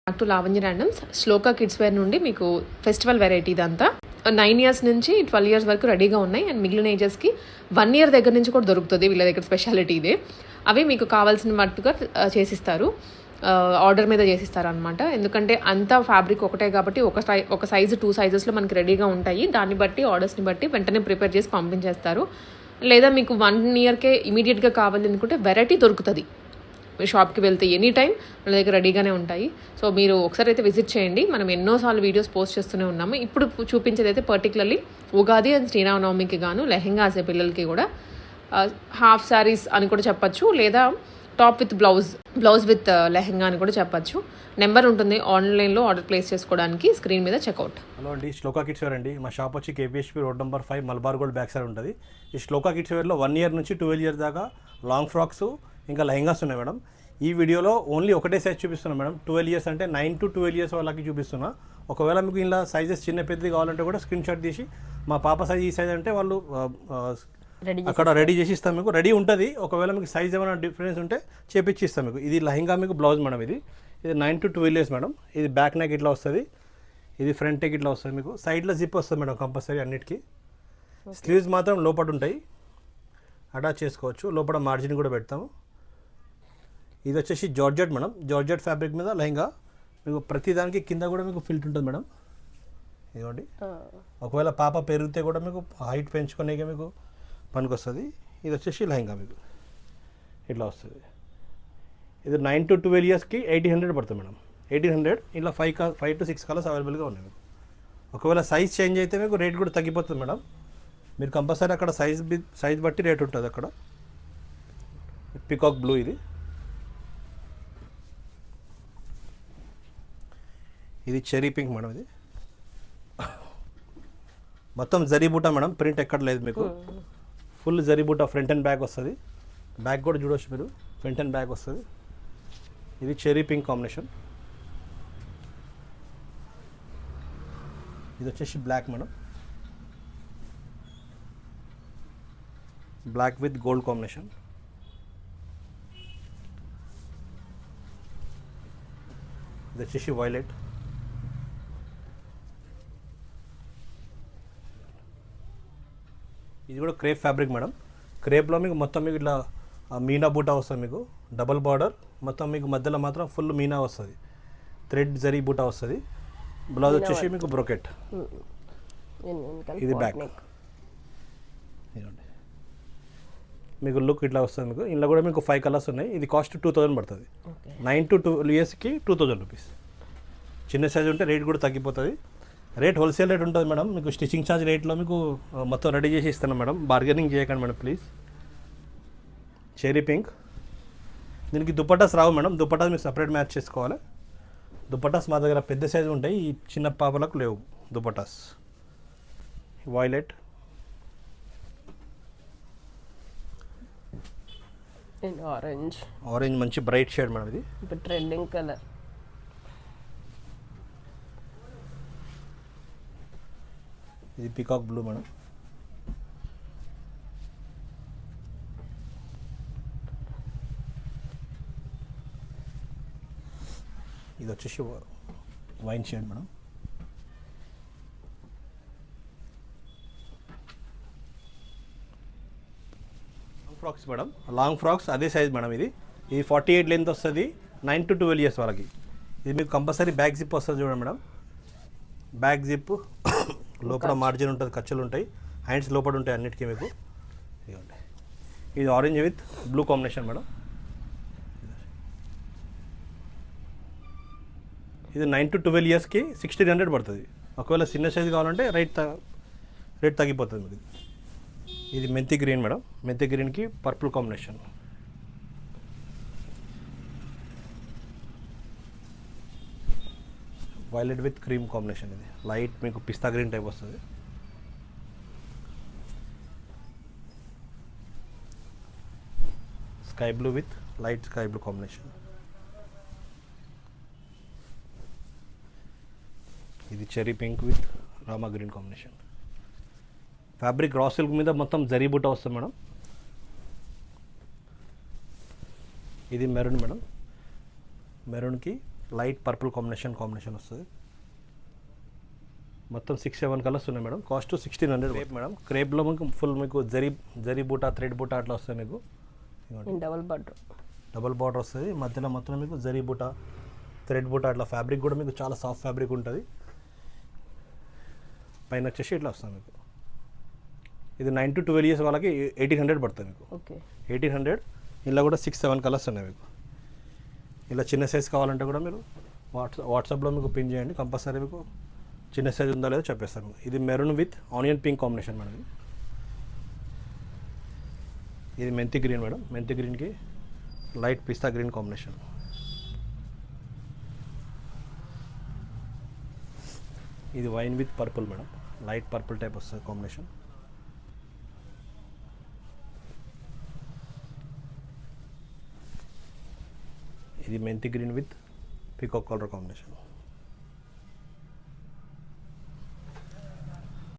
Back to Lavanya randoms. Shloka kids wear నుండి మీకు festival variety ఇదంతా 9 years నుంచి 12 years వరకు రెడీగా ఉన్నాయి. అండ్ మిగిలిన ఏజెస్కి 1 year దగ్గర నుంచి కూడా దొరుకుతుంది. వీళ్ళ దగ్గర స్పెషాలిటీ ఇదే. అవి మీకు కావాల్సిన మట్టుగా చేసిస్తారు, ఆర్డర్ మీద చేసిస్తారు అనమాట. ఎందుకంటే అంతా ఫ్యాబ్రిక్ ఒకటే కాబట్టి ఒక సైజు 2 sizesలో మనకి రెడీగా ఉంటాయి. దాన్ని బట్టి ఆర్డర్స్ని బట్టి వెంటనే ప్రిపేర్ చేసి పంపించేస్తారు. లేదా మీకు 1 yearకే ఇమీడియట్గా కావాలి అనుకుంటే వెరైటీ దొరుకుతుంది. మీ షాప్కి వెళ్తే ఎనీ టైం వాళ్ళ దగ్గర రెడీగానే ఉంటాయి. సో మీరు ఒకసారి అయితే విజిట్ చేయండి. మనం ఎన్నోసార్లు వీడియోస్ పోస్ట్ చేస్తూనే ఉన్నాము. ఇప్పుడు చూపించేది అయితే పర్టికులర్లీ ఉగాది అండ్ శ్రీరామనవమికి గాను లెహెంగాస్ పిల్లలకి కూడా హాఫ్ శారీస్ అని కూడా చెప్పచ్చు, లేదా top with blouse with lehenga అని కూడా చెప్పచ్చు. నెంబర్ ఉంటుంది ఆన్లైన్లో ఆర్డర్ ప్లేస్ చేసుకోవడానికి, స్క్రీన్ మీద చెక్అవుట్. హలో అండి, శ్లోకా కిడ్స్ వేర్ అండి. మా షాప్ వచ్చి KPHP road number 5 Malabar gold back side ఉంటుంది. ఈ శ్లోకా కిడ్స్ వేర్లో 1 year నుంచి 12 years దాకా లాంగ్ ఫ్రాక్స్ ఇంకా లెహంగాస్ ఉన్నాయి మేడం. ఈ వీడియోలో ఓన్లీ ఒకటే సైజ్ చూపిస్తున్నా మేడం. 12 years అంటే 9 to 12 years వాళ్ళకి చూపిస్తున్నా. ఒకవేళ మీకు ఇలా సైజెస్ చిన్న పెద్దది కావాలంటే కూడా స్క్రీన్ షాట్ తీసి మా పాప సైజ్ ఈ సైజ్ అంటే వాళ్ళు అక్కడ రెడీ చేసి ఇస్తాం. మీకు రెడీ ఉంటుంది. ఒకవేళ మీకు సైజ్ ఏమైనా డిఫరెన్స్ ఉంటే చేపించి ఇస్తాం మీకు. ఇది లెహంగా మీకు బ్లౌజ్ మేడం. ఇది 9 to 12 years మేడం. ఇది బ్యాక్ నెక్ ఇట్లా వస్తుంది, ఇది ఫ్రంట్ నెక్ ఇట్లా వస్తుంది. మీకు సైడ్లో జిప్ వస్తుంది మేడం కంపల్సరీ అన్నిటికీ. స్లీవ్స్ మాత్రం లోపల ఉంటాయి, అటాచ్ చేసుకోవచ్చు. లోపల మార్జిన్ కూడా పెడతాము. ఇది వచ్చేసి జార్జెట్ మేడం. జార్జెట్ ఫ్యాబ్రిక్ మీద లెహంగా. మీకు ప్రతిదానికి కింద కూడా మీకు ఫిల్ట్ ఉంటుంది మేడం. ఇదిగోండి, ఒకవేళ పాప పెరిగితే కూడా మీకు హైట్ పెంచుకునే మీకు పనికి వస్తుంది. ఇది వచ్చేసి లెహంగా మీకు ఇట్లా వస్తుంది. ఇది 9 to 12 yearsకి 1800 పడుతుంది మేడం. 1800. ఇలా 5 to 6 కలర్స్ అవైలబుల్గా ఉన్నాయి మీకు. ఒకవేళ సైజ్ చేంజ్ అయితే మీకు రేట్ కూడా తగ్గిపోతుంది మేడం. మీరు కంపల్సరీ అక్కడ సైజ్ బట్టి రేట్ ఉంటుంది అక్కడ. పికాక్ బ్లూ ఇది చెరీ పింక్ మేడం. ఇది మొత్తం జరీ బూటా మేడం, ప్రింట్ ఎక్కడ లేదు మీకు. ఫుల్ జరీ బూటా ఫ్రంట్ అండ్ బ్యాక్ వస్తుంది. బ్యాక్ కూడా చూడవచ్చు మీరు, ఫ్రంట్ అండ్ బ్యాక్ వస్తుంది. ఇది చెరీ పింక్ కాంబినేషన్. ఇది వచ్చేసి black madam. Black with gold combination. ఇది వచ్చేసి వైలెట్. ఇది కూడా క్రేప్ ఫ్యాబ్రిక్ మేడం. క్రేప్లో మీకు మొత్తం మీకు ఇట్లా మీనా బూటా వస్తుంది. మీకు డబల్ బార్డర్ మొత్తం, మీకు మధ్యలో మాత్రం ఫుల్ మీనా వస్తుంది. థ్రెడ్ జరీ బూటా వస్తుంది. బ్లౌజ్ వచ్చేసి మీకు బ్రోకెట్. ఇది బ్యాక్. మీకు లుక్ ఇట్లా వస్తుంది. మీకు ఇందులో కూడా మీకు 5 కలర్స్ ఉన్నాయి. ఇది కాస్ట్ 2000 పడుతుంది. 9 to 12 yearsకి 2000 రూపీస్. చిన్న సైజ్ ఉంటే రేట్ కూడా తగ్గిపోతుంది. రేట్ హోల్సేల్ రేట్ ఉంటుంది మేడం. మీకు స్టిచ్చింగ్ ఛార్జ్ రేట్లో మీకు మొత్తం రెడీ చేసి ఇస్తాను మేడం. బార్గెనింగ్ చేయకండి మేడం ప్లీజ్. Cherry pink. దీనికి దుపట్టాస్ రావు మేడం. దుపట్టాస్ మీరు సపరేట్ మ్యాచ్ చేసుకోవాలి. దుపట్టాస్ మా దగ్గర పెద్ద సైజు ఉంటాయి, ఈ చిన్న పాపలకు లేవు దుపట్టాస్. వైలెట్. ఆరెంజ్ మంచి బ్రైట్ షేడ్ మేడం. ఇది ట్రెండింగ్ కలర్. ఇది పికాక్ బ్లూ మేడం. ఇది వచ్చేసి wine shade madam. Frocks madam, long frocks అదే సైజ్ మేడం. ఇది 48 లెంత్ వస్తుంది. 9 to 12 years వాళ్ళకి. ఇది మీకు కంపల్సరీ బ్యాక్ జిప్ వస్తుంది చూడండి మేడం. బ్యాక్ జిప్, లోపల మార్జిన్ ఉంటుంది, ఖర్చులు ఉంటాయి, హ్యాండ్స్ లోపల ఉంటాయి అన్నిటికీ మీకు. ఇదిగోండి, ఇది orange with blue combination madam. ఇది 9 to 12 yearsకి 1600 పడుతుంది. ఒకవేళ చిన్న సైజ్ కావాలంటే రేట్ తగ్గిపోతుంది మీకు. ఇది మెంతి గ్రీన్ మేడం. మెంతి గ్రీన్కి purple combination. Violet with cream combination. ఇది లైట్ మీకు పిస్తా గ్రీన్ టైప్ వస్తుంది. Sky blue with light sky blue combination. ఇది cherry pink with Rama green combination. Fabric raw silk మీద మొత్తం జరీ బూటా వస్తుంది మేడం. ఇది మెరూన్ మేడం. మెరూన్కి లైట్ పర్పుల్ కాంబినేషన్ వస్తుంది. మొత్తం 6-7 కలర్స్ ఉన్నాయి మేడం. Cost 1600 crepe madam. క్రేప్లో మీకు ఫుల్ మీకు జరీ బూటా థ్రెడ్ బూటా అట్లా వస్తాయి మీకు. డబుల్ బార్డర్ వస్తుంది. మధ్యలో మొత్తం మీకు జరీ బూటా థ్రెడ్ బూటా అట్లా. ఫ్యాబ్రిక్ కూడా మీకు చాలా సాఫ్ట్ ఫ్యాబ్రిక్ ఉంటుంది. పైన వచ్చేసి ఇట్లా వస్తుంది మీకు. ఇది 9 to 12 ఇయర్స్ వాళ్ళకి 1800 పడుతుంది మీకు. 1800. ఇలా కూడా 6-7 కలర్స్ ఉన్నాయి మీకు. ఇలా చిన్న సైజ్ కావాలంటే కూడా మీరు వాట్సాప్లో మీకు పిన్ చేయండి. కంపల్సరీ మీకు చిన్న సైజ్ ఉందా లేదో చెప్పేస్తాను. ఇది maroon with onion pink combination madam. ఇది మెంతి గ్రీన్ మేడం. మెంతి గ్రీన్కి లైట్ పిస్తా గ్రీన్ కాంబినేషన్. ఇది wine with purple madam. Light purple type వస్తుంది కాంబినేషన్. ఇది మెంతి green with peacock colour combination.